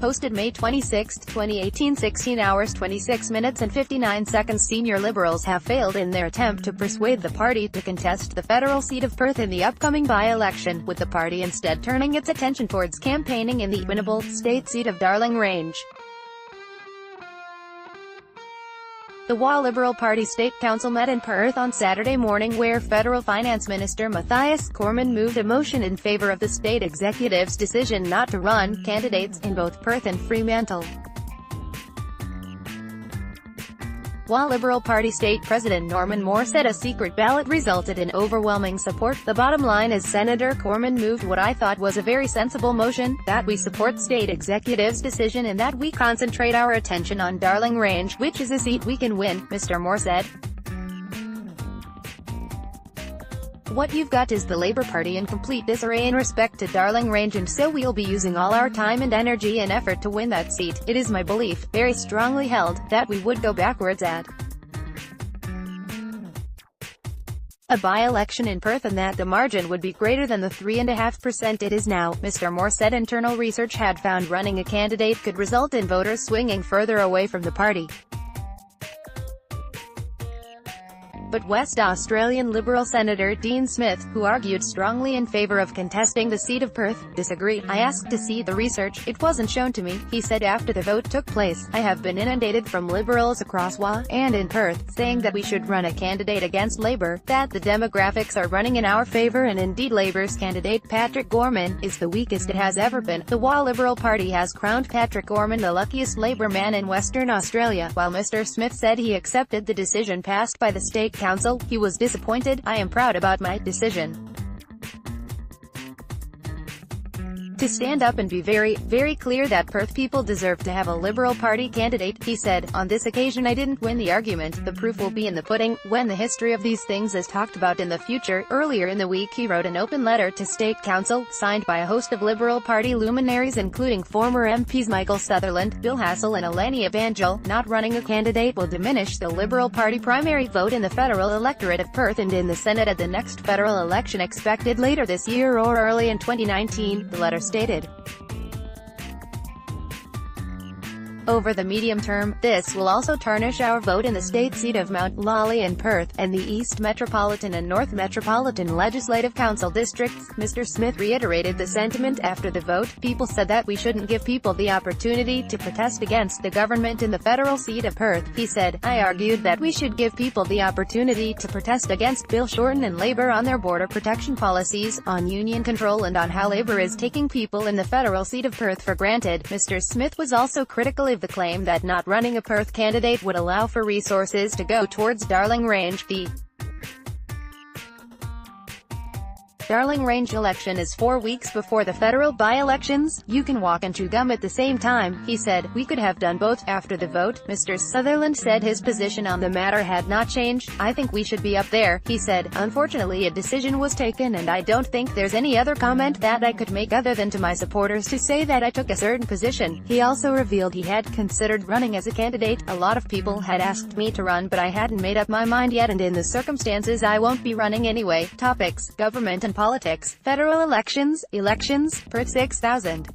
Posted May 26, 2018, 16 hours 26 minutes and 59 seconds. Senior Liberals have failed in their attempt to persuade the party to contest the federal seat of Perth in the upcoming by-election, with the party instead turning its attention towards campaigning in the winnable state seat of Darling Range. The Liberal Party State Council met in Perth on Saturday morning, where Federal Finance Minister Mathias Cormann moved a motion in favour of the state executive's decision not to run candidates in both Perth and Fremantle. While Liberal Party State President Norman Moore said a secret ballot resulted in overwhelming support, the bottom line is Senator Cormann moved what I thought was a very sensible motion, that we support state executive's decision and that we concentrate our attention on Darling Range, which is a seat we can win, Mr. Moore said. What you've got is the Labour Party in complete disarray in respect to Darling Range, and so we'll be using all our time and energy and effort to win that seat. It is my belief, very strongly held, that we would go backwards at a by-election in Perth and that the margin would be greater than the 3.5% it is now, Mr. Moore said. Internal research had found running a candidate could result in voters swinging further away from the party. But West Australian Liberal Senator Dean Smith, who argued strongly in favour of contesting the seat of Perth, disagreed. I asked to see the research, it wasn't shown to me, he said after the vote took place. I have been inundated from Liberals across WA, and in Perth, saying that we should run a candidate against Labour, that the demographics are running in our favour, and indeed Labour's candidate Patrick Cormann is the weakest it has ever been. The WA Liberal Party has crowned Patrick Cormann the luckiest Labour man in Western Australia. While Mr. Smith said he accepted the decision passed by the State Council, he was disappointed. I am proud about my decision to stand up and be very, very clear that Perth people deserve to have a Liberal Party candidate, he said. On this occasion I didn't win the argument, the proof will be in the pudding, when the history of these things is talked about in the future. Earlier in the week he wrote an open letter to State Council, signed by a host of Liberal Party luminaries including former MPs Michael Sutherland, Bill Hassel and Eleni Evangel. Not running a candidate will diminish the Liberal Party primary vote in the federal electorate of Perth and in the Senate at the next federal election expected later this year or early in 2019, the letter stated. Over the medium term, this will also tarnish our vote in the state seat of Mount Lawley in Perth, and the East Metropolitan and North Metropolitan Legislative Council districts. Mr. Smith reiterated the sentiment after the vote. People said that we shouldn't give people the opportunity to protest against the government in the federal seat of Perth, he said. I argued that we should give people the opportunity to protest against Bill Shorten and Labour on their border protection policies, on union control and on how Labour is taking people in the federal seat of Perth for granted. Mr. Smith was also critical of the claim that not running a Perth candidate would allow for resources to go towards Darling Range. The Darling Range election is 4 weeks before the federal by-elections. You can walk and chew gum at the same time, he said. We could have done both. After the vote, Mr. Sutherland said his position on the matter had not changed. I think we should be up there, he said. Unfortunately a decision was taken and I don't think there's any other comment that I could make other than to my supporters to say that I took a certain position. He also revealed he had considered running as a candidate. A lot of people had asked me to run but I hadn't made up my mind yet, and in the circumstances I won't be running anyway. Topics: Government and politics. Federal elections, Perth 6000.